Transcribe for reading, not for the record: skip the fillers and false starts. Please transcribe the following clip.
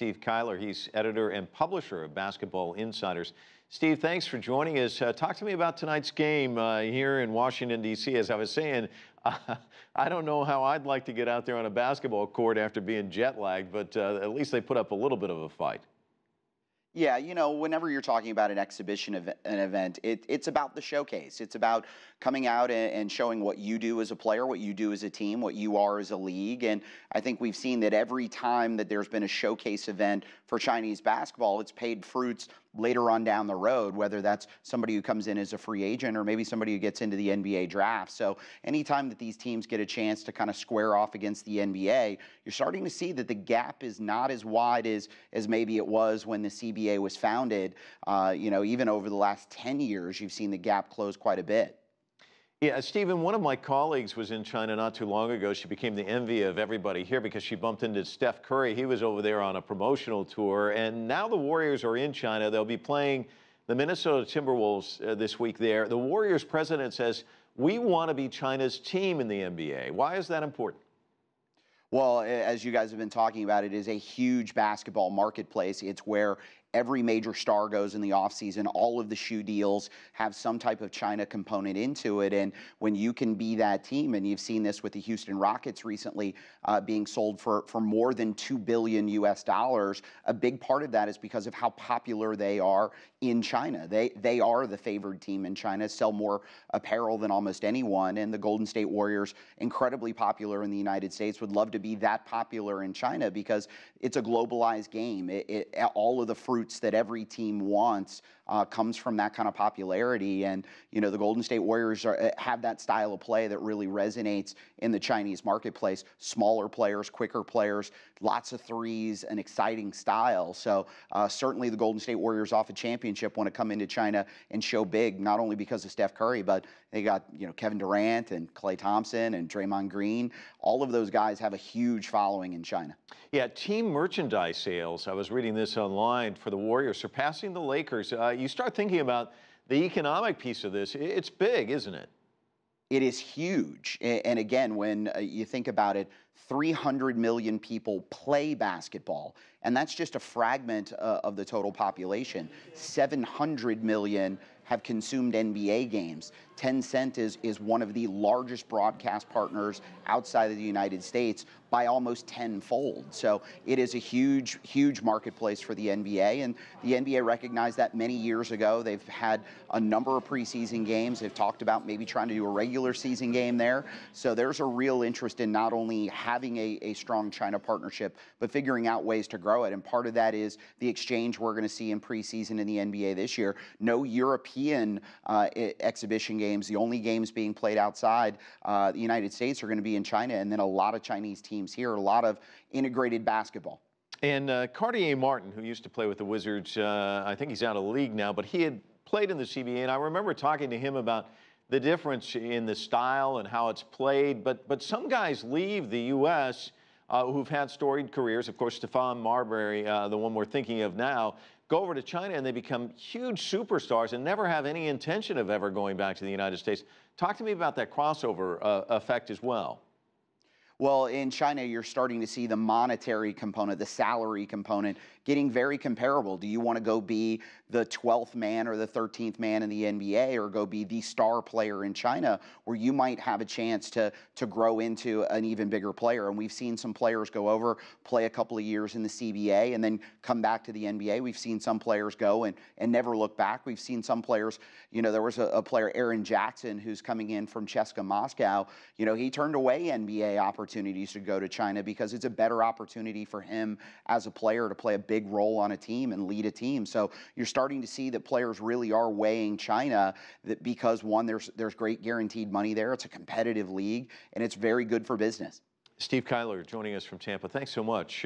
Steve Kyler. He's editor and publisher of Basketball Insiders. Steve, thanks for joining us. Talk to me about tonight's game here in Washington, D.C. As I was saying, I don't know how I'd like to get out there on a basketball court after being jet lagged, but at least they put up a little bit of a fight. Yeah, you know, whenever you're talking about an exhibition event, it's about the showcase. It's about coming out and showing what you do as a player, what you do as a team, what you are as a league. And I think we've seen that every time that there's been a showcase event for Chinese basketball, it's paid fruits later on down the road, whether that's somebody who comes in as a free agent or maybe somebody who gets into the NBA draft. So anytime that these teams get a chance to kind of square off against the NBA, you're starting to see that the gap is not as wide as maybe it was when the CBA was founded. You know, even over the last 10 years, you've seen the gap close quite a bit. Yeah, Stephen, one of my colleagues was in China not too long ago. She became the envy of everybody here because she bumped into Steph Curry. He was over there on a promotional tour, and now the Warriors are in China. They'll be playing the Minnesota Timberwolves this week there. The Warriors president says, we want to be China's team in the NBA. Why is that important? Well, as you guys have been talking about, it is a huge basketball marketplace. It's where every major star goes in the offseason. All of the shoe deals have some type of China component into it. And when you can be that team, and you've seen this with the Houston Rockets recently being sold for more than $2 billion US, a big part of that is because of how popular they are in China. They are the favored team in China, sell more apparel than almost anyone. And the Golden State Warriors, incredibly popular in the United States, would love to be that popular in China because it's a globalized game. All of the fruits that every team wants comes from that kind of popularity. And, you know, the Golden State Warriors have that style of play that really resonates in the Chinese marketplace. Smaller players, quicker players, lots of threes, an exciting style. So certainly the Golden State Warriors off a championship want to come into China and show big, not only because of Steph Curry, but they got, you know, Kevin Durant and Klay Thompson and Draymond Green. All of those guys have a huge following in China. Yeah, team merchandise sales, I was reading this online, for the Warriors surpassing the Lakers. You start thinking about the economic piece of this. It's big, isn't it? It is huge. And again, when you think about it, 300 million people play basketball, and that's just a fragment of the total population. 700 million have consumed NBA games. Tencent is one of the largest broadcast partners outside of the United States by almost tenfold. So it is a huge, huge marketplace for the NBA, and the NBA recognized that many years ago. They've had a number of preseason games. They've talked about maybe trying to do a regular season game there. So there's a real interest in not only having a strong China partnership, but figuring out ways to grow it. And part of that is the exchange we're going to see in preseason in the NBA this year. No European exhibition games. The only games being played outside the United States are going to be in China, and then a lot of Chinese teams here, a lot of integrated basketball. And Cartier Martin, who used to play with the Wizards, I think he's out of the league now, but he had played in the CBA, and I remember talking to him about the difference in the style and how it's played. But some guys leave the U.S. Who've had storied careers. Of course, Stephon Marbury, the one we're thinking of now, go over to China and they become huge superstars and never have any intention of ever going back to the United States. Talk to me about that crossover effect as well. Well, in China, you're starting to see the monetary component, the salary component, getting very comparable. Do you want to go be the 12th man or the 13th man in the NBA, or go be the star player in China, where you might have a chance to grow into an even bigger player? And we've seen some players go over, play a couple of years in the CBA, and then come back to the NBA. We've seen some players go and never look back. We've seen some players, you know, there was a player, Aaron Jackson, who's coming in from CSKA Moscow. You know, he turned away NBA opportunities to go to China because it's a better opportunity for him as a player to play a big role on a team and lead a team. So you're starting to see that players really are weighing China, that because, one, there's great guaranteed money there. It's a competitive league, and it's very good for business. Steve Kyler joining us from Tampa. Thanks so much.